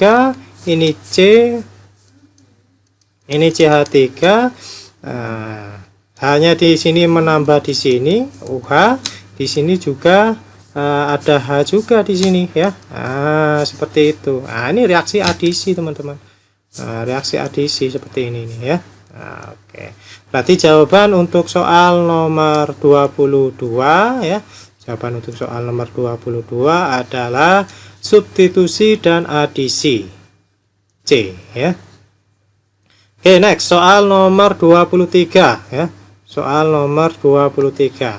ini C, ini CH3. Hanya di sini menambah di sini UH, di sini juga ada H juga di sini ya. Seperti itu. Ini reaksi adisi teman-teman. Reaksi adisi seperti ini nih ya. Oke. Berarti jawaban untuk soal nomor 22 ya. Jawaban untuk soal nomor 22 adalah substitusi dan adisi. C ya. Oke, next soal nomor 23 ya. Soal nomor 23.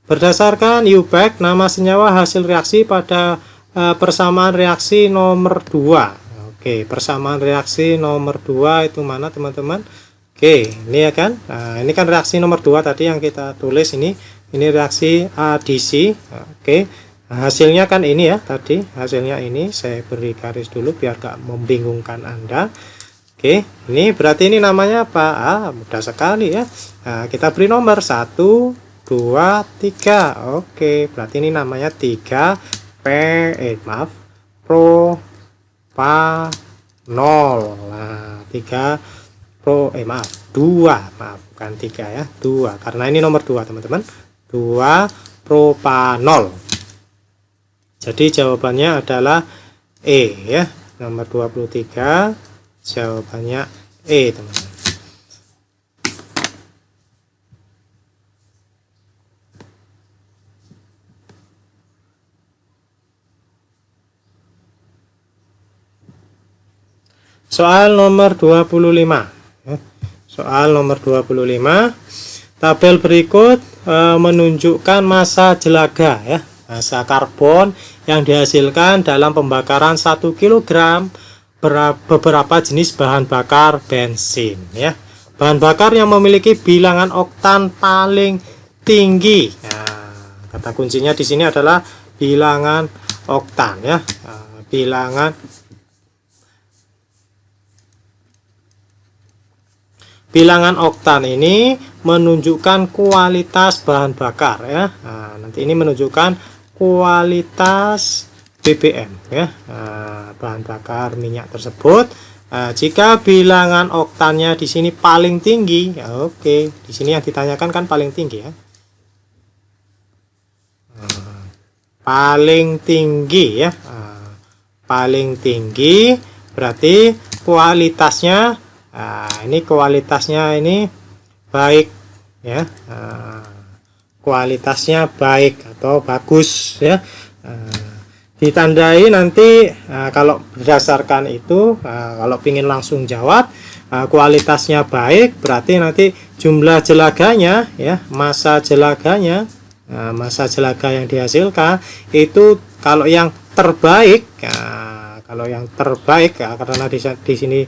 Berdasarkan UBAC, nama senyawa hasil reaksi pada persamaan reaksi nomor 2. Oke, persamaan reaksi nomor 2 itu mana teman-teman? Oke, ini ya kan. Ini kan reaksi nomor 2 tadi yang kita tulis ini. Ini reaksi adisi. Oke. Hasilnya kan ini ya tadi. Hasilnya ini saya beri garis dulu biar gak membingungkan Anda. Oke, ini berarti ini namanya apa? Mudah sekali ya. Kita beri nomor 1, 2, 3. Oke, berarti ini namanya 3 propanol. Nah, 3 2, maaf bukan 3 ya, 2. Karena ini nomor 2 teman-teman. 2 propanol. Jadi jawabannya adalah E ya. Nomor 23. Jawabannya E teman-teman. Soal nomor 25 ya. Soal nomor 25. Tabel berikut menunjukkan massa jelaga ya, massa karbon yang dihasilkan dalam pembakaran 1 kg beberapa jenis bahan bakar bensin ya. Bahan bakar yang memiliki bilangan oktan paling tinggi. Nah, kata kuncinya di sini adalah bilangan oktan ya. bilangan oktan ini menunjukkan kualitas bahan bakar ya. Nah, nanti ini menunjukkan kualitas BBM ya, bahan bakar minyak tersebut. Jika bilangan oktannya di sini paling tinggi, ya oke. Di sini yang ditanyakan kan paling tinggi ya. Paling tinggi ya. Paling tinggi berarti kualitasnya, ini kualitasnya ini baik ya. Kualitasnya baik atau bagus ya. Ditandai nanti kalau berdasarkan itu, kalau ingin langsung jawab kualitasnya baik berarti nanti jumlah jelaganya ya, massa jelaganya, massa jelaga yang dihasilkan itu kalau yang terbaik, kalau yang terbaik karena di sini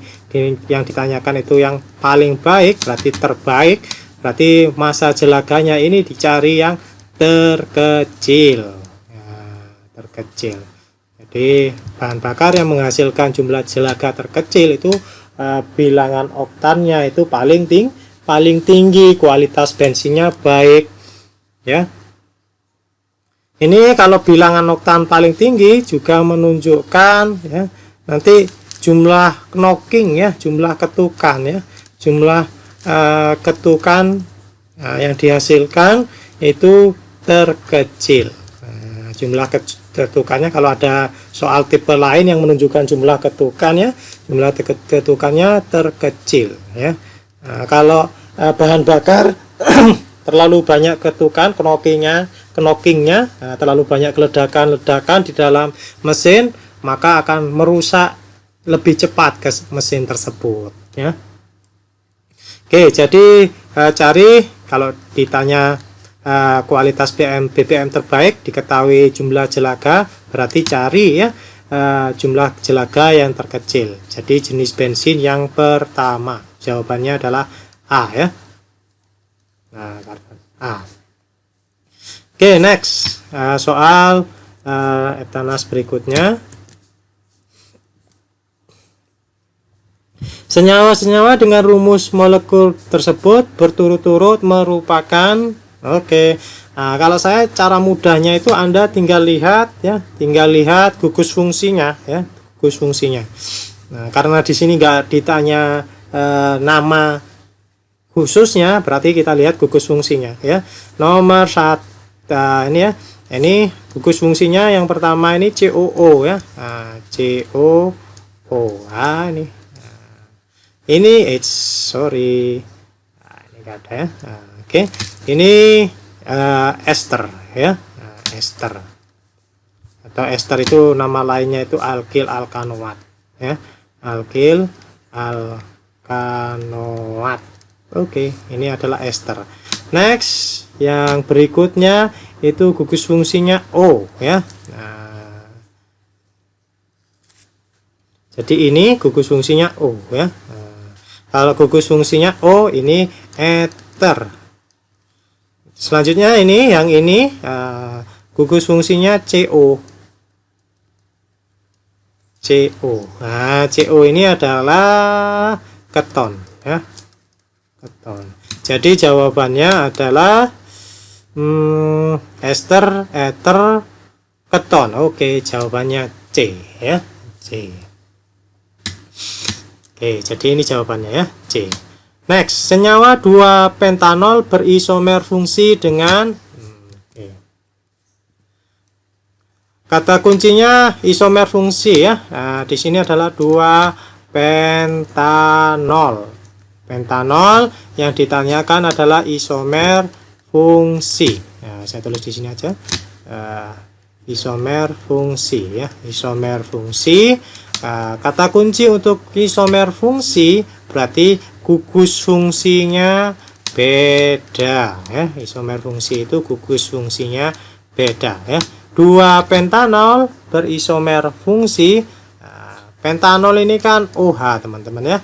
yang ditanyakan itu yang paling baik berarti terbaik, berarti massa jelaganya ini dicari yang terkecil. Terkecil. Jadi bahan bakar yang menghasilkan jumlah jelaga terkecil itu bilangan oktannya itu paling tinggi, kualitas bensinnya baik ya. Ini kalau bilangan oktan paling tinggi juga menunjukkan ya, nanti jumlah knocking ya, jumlah ketukan ya, jumlah ketukan yang dihasilkan itu terkecil. Jumlah ketukannya kalau ada soal tipe lain yang menunjukkan jumlah ketukannya, jumlah ketukannya terkecil ya. Kalau bahan bakar terlalu banyak ketukan, knockingnya, terlalu banyak ledakan di dalam mesin, maka akan merusak lebih cepat ke mesin tersebut ya. Oke, jadi cari kalau ditanya kualitas BBM terbaik, diketahui jumlah jelaga, berarti cari ya jumlah jelaga yang terkecil. Jadi jenis bensin yang pertama, jawabannya adalah A ya. Nah, A. Oke, next soal Eptanas berikutnya. Senyawa-senyawa dengan rumus molekul tersebut berturut-turut merupakan, oke. Nah, kalau saya cara mudahnya itu Anda tinggal lihat ya, tinggal lihat gugus fungsinya ya, gugus fungsinya. Nah, karena di sini nggak ditanya nama khususnya, berarti kita lihat gugus fungsinya ya. Nomor 1 ini ya, ini gugus fungsinya yang pertama ini COO ya, COO. Ini ini sorry, ini nggak ada ya. Oke, ini ester ya, ester atau ester itu nama lainnya itu alkil alkanoat ya, alkil alkanoat. Oke, ini adalah ester. Next, yang berikutnya itu gugus fungsinya O ya. Nah, jadi ini gugus fungsinya O ya. Kalau gugus fungsinya O ini ether. Selanjutnya ini yang ini gugus fungsinya CO. CO. Nah, CO ini adalah keton ya. Keton. Jadi jawabannya adalah ester, ether, keton. Oke, jawabannya C ya. C. Oke, jadi ini jawabannya ya, C. Next, senyawa 2-pentanol berisomer fungsi dengan kata kuncinya isomer fungsi ya. Nah, di sini adalah 2-pentanol. Pentanol yang ditanyakan adalah isomer fungsi. Nah, saya tulis di sini aja. Isomer fungsi ya, isomer fungsi. Kata kunci untuk isomer fungsi berarti gugus fungsinya beda ya. Isomer fungsi itu gugus fungsinya beda ya. 2-pentanol berisomer fungsi. Pentanol ini kan OH teman-teman ya.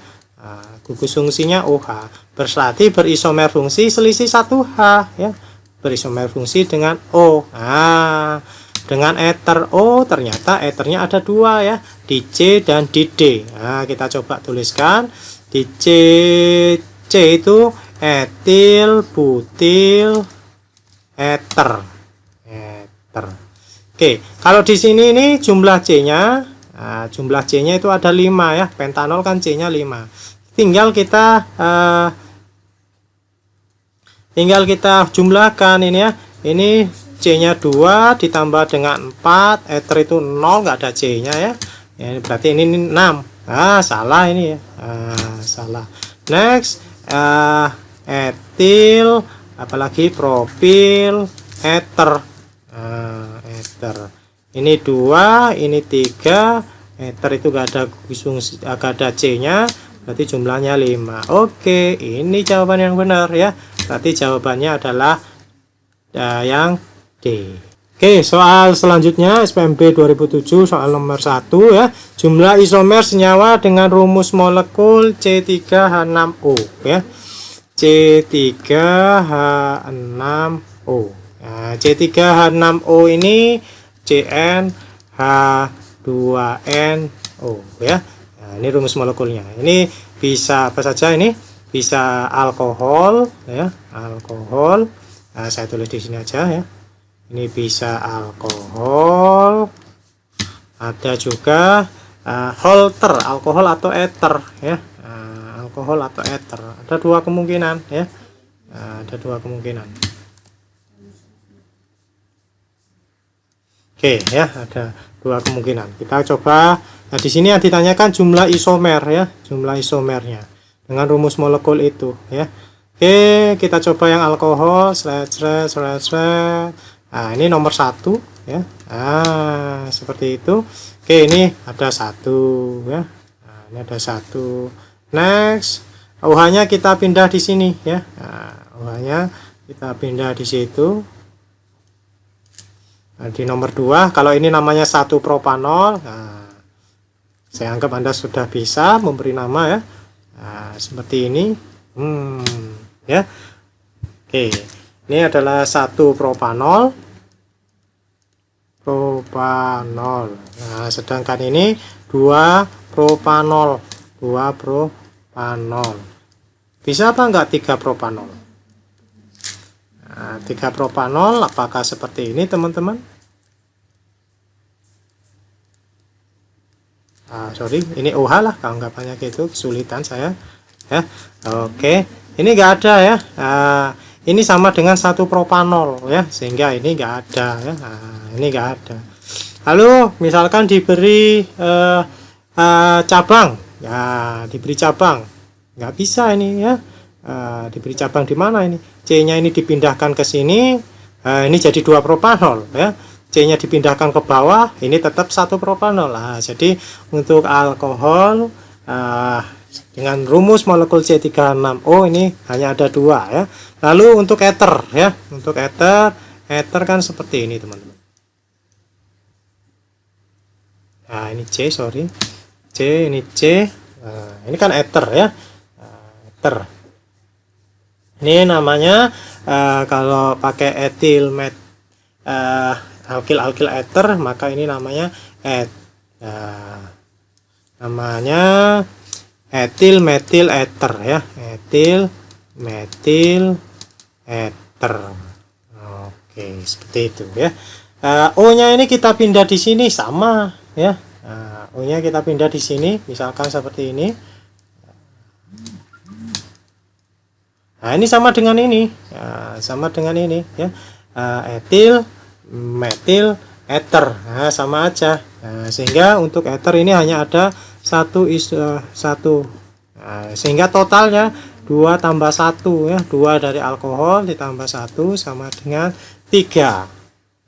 Gugus fungsinya OH, berarti berisomer fungsi selisih 1H ya. Berisomer fungsi dengan O. dengan ether O, ternyata ethernya ada dua ya, di C dan di D. Nah, kita coba tuliskan di C itu etil, butil, ether. Oke, kalau di sini ini jumlah C-nya, nah, jumlah C-nya itu ada 5 ya, pentanol kan C-nya 5. Tinggal kita jumlahkan ini ya. Ini C-nya 2 ditambah dengan 4, ether itu 0, nggak ada C-nya ya. Ya, berarti ini 6. Ah, salah ini ya. Salah. Next, etil, apalagi propil, ether. Ether. Ini 2, ini 3. Ether itu gak ada C-nya, berarti jumlahnya 5. Oke, ini jawaban yang benar ya. Berarti jawabannya adalah yang D. Oke, soal selanjutnya SPMB 2007 soal nomor 1 ya. Jumlah isomer senyawa dengan rumus molekul C3H6O ya. C3H6O. Nah, C3H6O ini CnH2nO ya. Nah, ini rumus molekulnya. Ini bisa apa saja ini? Bisa alkohol ya, alkohol. Nah, saya tulis di sini aja ya. Ini bisa alkohol. Ada juga holter, alkohol atau ether ya. Alkohol atau ether. Ada dua kemungkinan ya. Ada dua kemungkinan. Oke ya, ada dua kemungkinan. Kita coba. Nah, di sini yang ditanyakan jumlah isomer ya, jumlah isomernya dengan rumus molekul itu ya. Oke, kita coba yang alkohol. Nah, ini nomor 1 ya. Nah, seperti itu. Oke, ini ada 1 ya. Nah, ini ada 1. Next, OH-nya kita pindah di sini ya. Nah, OH-nya kita pindah di situ. Nah, di nomor 2, kalau ini namanya 1 propanol. Nah, saya anggap Anda sudah bisa memberi nama ya. Nah, seperti ini. Ya. Oke. Ini adalah 1 propanol. Nah, sedangkan ini 2 propanol. 2 propanol. Bisa apa enggak 3 propanol? Nah, 3 propanol apakah seperti ini, teman-teman? Sorry, ini OH lah, kalau anggapannya gitu, kesulitan saya. Ya. Oke. Ini enggak ada ya. Ini sama dengan 1 propanol ya, sehingga ini enggak ada ya. Nah, ini enggak ada. Lalu misalkan diberi cabang ya, diberi cabang nggak bisa ini ya. Diberi cabang di mana ini, C-nya ini dipindahkan ke sini, ini jadi 2 propanol ya. C-nya dipindahkan ke bawah, ini tetap 1 propanol. Nah, jadi untuk alkohol dengan rumus molekul C3H6O ini hanya ada 2 ya. Lalu untuk ether ya, untuk ether kan seperti ini, teman-teman. Nah, ini C, sorry. C, ini C. Nah, ini kan ether ya. Ether. Ini namanya kalau pakai etil alkil ether, maka ini namanya namanya etil metil ether ya. Etil metil ether. Oke, seperti itu ya. O-nya ini kita pindah di sini sama ya. O-nya kita pindah di sini, misalkan seperti ini. Nah, ini sama dengan ini. Sama dengan ini ya. Etil metil ether. Nah, sama aja. Sehingga untuk ether ini hanya ada satu. Sehingga totalnya 2 tambah 1 ya. 2 dari alkohol ditambah 1 sama dengan 3.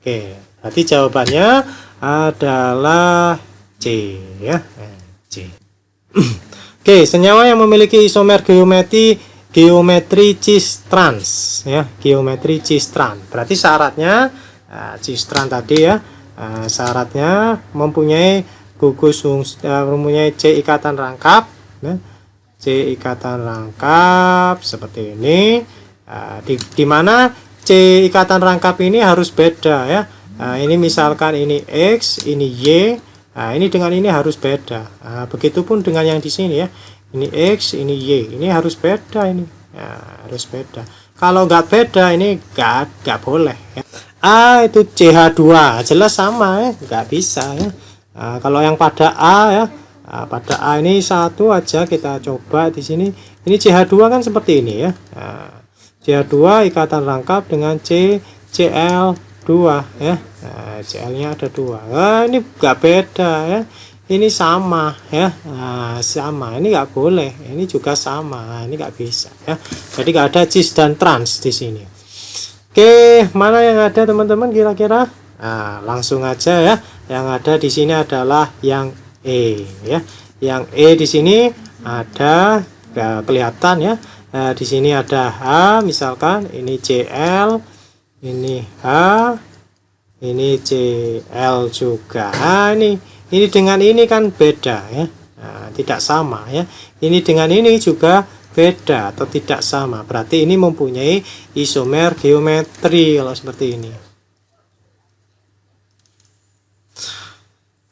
Oke, berarti jawabannya adalah C ya. C. Oke, senyawa yang memiliki isomer geometri cis trans ya, geometri cis trans. Berarti syaratnya cis trans tadi ya. Syaratnya mempunyai gugus mempunyai C ikatan rangkap ya. C ikatan rangkap seperti ini. Di mana C ikatan rangkap ini harus beda ya. Ini misalkan ini X, ini Y. Nah, ini dengan ini harus beda. Nah, begitupun dengan yang di sini ya. Ini X, ini Y. Ini harus beda ini. Nah, harus beda. Kalau nggak beda ini nggak boleh ya. A itu CH2 jelas sama ya, nggak bisa ya. Nah, kalau yang pada A ya, pada A ini satu aja kita coba di sini. Ini CH2 kan seperti ini ya. Nah, CH2 ikatan rangkap dengan CL2 ya. Nah, CL-nya ada 2. Nah, ini nggak beda ya. Ini sama ya. Nah, sama. Ini nggak boleh. Ini juga sama. Nah, ini nggak bisa ya. Jadi nggak ada cis dan trans di sini. Oke, mana yang ada teman-teman kira-kira? Nah, langsung aja ya. Yang ada di sini adalah yang E ya. Yang E di sini ada kelihatan ya. Nah, di sini ada H misalkan, ini CL, ini H, ini CL juga. Nah, ini dengan ini kan beda ya. Nah, tidak sama ya. Ini dengan ini juga beda atau tidak sama, berarti ini mempunyai isomer geometri kalau seperti ini.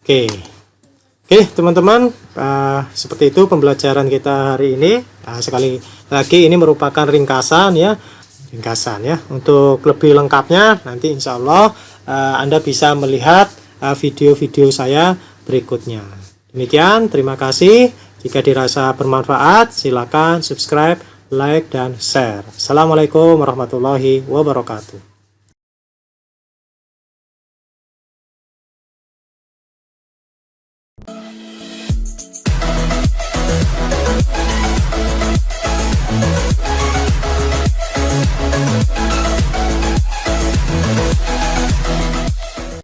Oke teman-teman, seperti itu pembelajaran kita hari ini. Sekali lagi ini merupakan ringkasan ya, untuk lebih lengkapnya nanti insya Allah Anda bisa melihat video-video saya berikutnya. Demikian, terima kasih. Jika dirasa bermanfaat, silakan subscribe, like, dan share. Assalamualaikum warahmatullahi wabarakatuh.